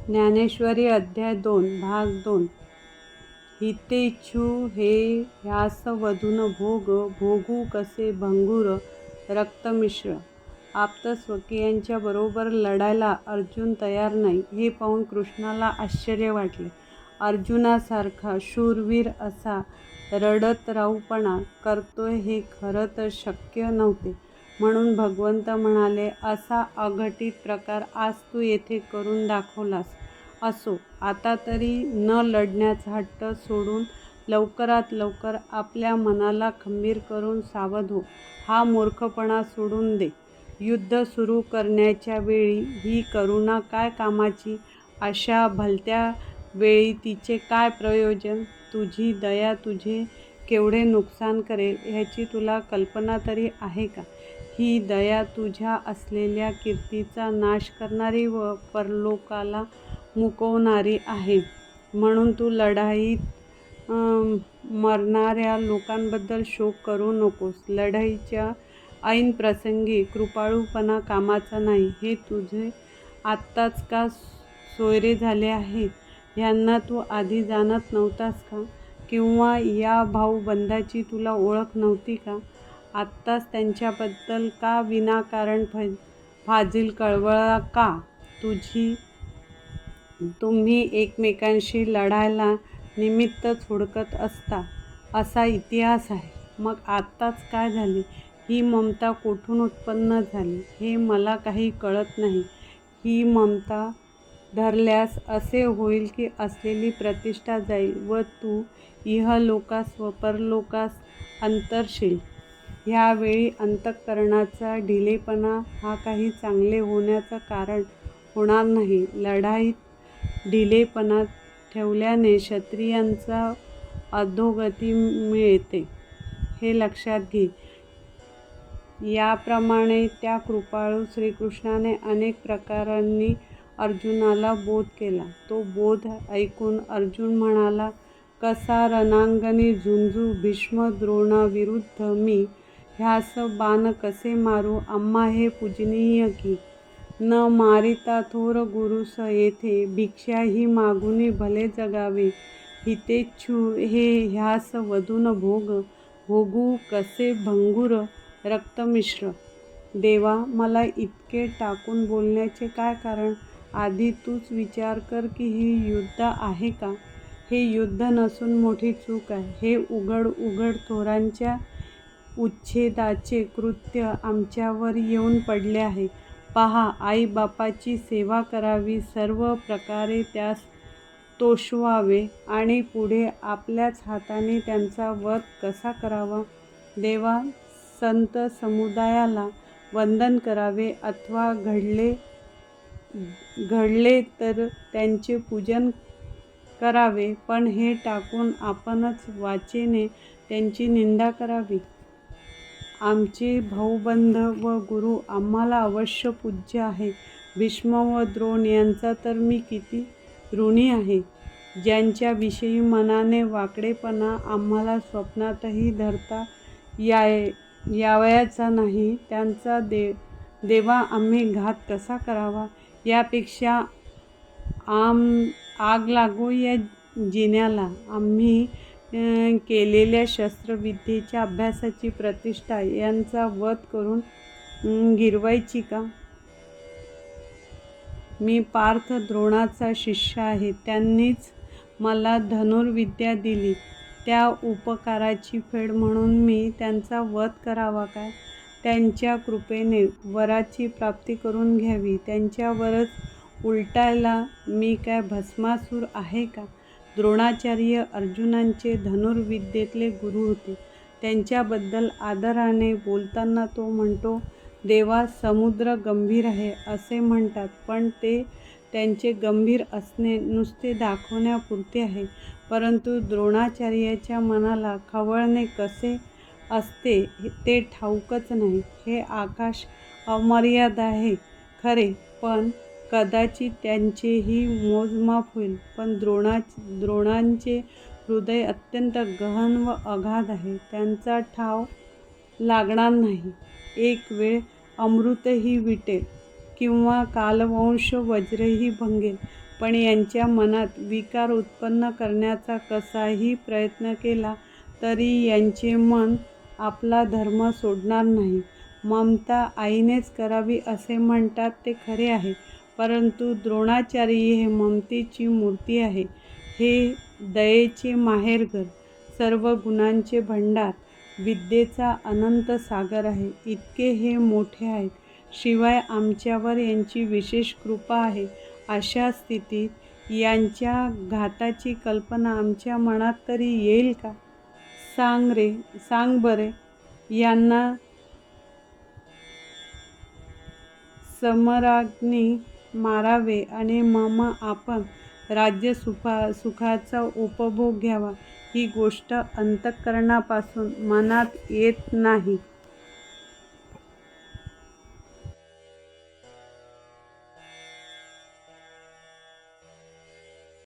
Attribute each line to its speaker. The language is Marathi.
Speaker 1: ज्ञानेश्वरी अध्याय 2 भाग 2 हितेच्छू हे ह्यास वधून भोग भोगू कसे भंगुर रक्तमिश्र. आप्तस्वकीयांच्या बरोबर लढायला अर्जुन तयार नाही हे पाहून कृष्णाला आश्चर्य वाटले. अर्जुनासारखा शूरवीर असा रडतराऊपणा करतोय हे खरं तर शक्य नव्हते. म्हणून भगवंत म्हणाले, असा अघटित प्रकार आज तू येथे करून दाखवलास. असो, आता तरी न लढण्याचा हट्ट सोडून लवकरात लवकर आपल्या मनाला खंबीर करून सावध हो. हा मूर्खपणा सोडून दे. युद्ध सुरू करण्याच्या वेळी ही करुणा काय कामाची? अशा भलत्या वेळी तिचे काय प्रयोजन? तुझी दया तुझे केवढे नुकसान करेल ह्याची तुला कल्पना तरी आहे का? ही दया तुझ्या असलेल्या कीर्तीचा नाश करणारी व परलोकाला मुकवणारी आहे. म्हणून तू लढाईत मरणाऱ्या लोकांबद्दल शोक करू नकोस. लढाईच्या ऐन प्रसंगी कृपाळूपणा कामाचा नाही. हे तुझे आत्ताच का सोयरे झाले आहे? ह्यांना तू आधी जाणत नव्हतास का? किंवा या भाऊबंधाची तुला ओळख नव्हती का? आत्ताच त्यांच्याबद्दल का विनाकारण फाजील कळवळा का? तुम्ही एकमेकांशी लढायला निमित्तच हुडकत असता असा इतिहास आहे. मग आत्ताच काय झाले? ही ममता कोठून उत्पन्न झाली हे मला काही कळत नाही. ही ममता धरल्यास असे होईल की असलेली प्रतिष्ठा जाईल व तू इहलोकास व परलोकास अंतरशील. ह्यावेळी अंतःकरणाचा ढिलेपणा हा काही चांगले होण्याचं कारण होणार नाही. लढाईत ढिलेपणा ठेवल्याने क्षत्रियांचा अधोगती मिळते हे लक्षात घे. याप्रमाणे त्या कृपाळू श्रीकृष्णाने अनेक प्रकारांनी अर्जुनाला बोध केला. तो बोध ऐकून अर्जुन म्हणाला, कसा रणांगणी झुंजू भीष्म द्रोणाविरुद्ध मी? ह्यास बाण कसे मारू? आम्हा हे पूजनीय की न मारिता थोर गुरुस येथे भिक्षाही मागुनी भले जगावे. हितेच्छू हे ह्यास वधून भोग भोगू कसे भंगुर रक्तमिश्र. देवा, मला इतके टाकून बोलण्याचे काय कारण? आधी तूच विचार कर की हे युद्ध आहे का? हे युद्ध नसून मोठी चूक आहे. हे उघड उघड थोरांच्या उच्छेदाचे कृत्य आमच्यावर येऊन पडले आहे. पहा, आईबापाची सेवा करावी, सर्व प्रकारे त्यास तोषवावे आणि पुढे आपल्याच हाताने त्यांचा वध कसा करावा? देवा, संत समुदायाला वंदन करावे अथवा घडले तर त्यांचे पूजन करावे, पण हे टाकून आपणच वाचेने त्यांची निंदा करावी. आमचे भाऊबंध व गुरु आम्हाला अवश्य पूज्य आहे. भीष्म व द्रोण यांचा तर मी किती ऋणी आहे. ज्यांच्याविषयी मनाने वाकडेपणा आम्हाला स्वप्नातही धरता यावयाचा नाही, त्यांचा देवा आम्ही घात कसा करावा? यापेक्षा आग लागो या जिन्याला. आम्ही केलेल्या शस्त्रविद्येच्या अभ्यासाची प्रतिष्ठा यांचा वध करून गिरवायची का? मी पार्थ द्रोणाचा शिष्य आहे. त्यांनीच मला धनुर्विद्या दिली. त्या उपकाराची फेड म्हणून मी त्यांचा वध करावा काय? त्यांच्या कृपेने वराची प्राप्ती करून घ्यावी. त्यांच्यावरच उलटायला मी काय भस्मासूर आहे का? द्रोणाचार्य अर्जुनांचे धनुर्विद्येतले गुरु होते. त्यांच्याबद्दल आदराने बोलताना तो म्हणतो, देवा, समुद्र गंभीर आहे असे म्हणतात, पण ते त्यांचे गंभीर असणे नुसते दाखवण्यापुरते आहे. परंतु द्रोणाचार्याच्या मनाला खवळणे कसे असते ते ठाऊकच नाही. हे आकाश अमर्याद आहे खरे, पण कदाचित त्यांचेही मोजमाप होईल. पण द्रोणांचे हृदय अत्यंत गहन व अगाध आहे. त्यांचा ठाव लागणार नाही. एक वेळ अमृतही विटेल किंवा कालवंश वज्रही भंगेल, पण यांच्या मनात विकार उत्पन्न करण्याचा कसाही प्रयत्न केला तरी यांचे मन आपला धर्म सोडणार नाही. ममता आईनेच करावी असे म्हणतात ते खरे आहे, परंतु द्रोणाचार्य हे ममतेची मूर्ती आहे. हे दयेचे माहेरघर, सर्व गुणांचे भंडार, विद्येचा अनंत सागर आहे. इतके हे मोठे आहेत. शिवाय आमच्यावर यांची विशेष कृपा आहे. अशा स्थितीत यांच्या घाताची कल्पना आमच्या मनात तरी येईल का? सांग बरे. यांना समराग्नी मारावे आणि मम आपण राज्य सुखाचा उपभोग घ्यावा, ही गोष्ट अंतःकरणापासून मनात येत नाही.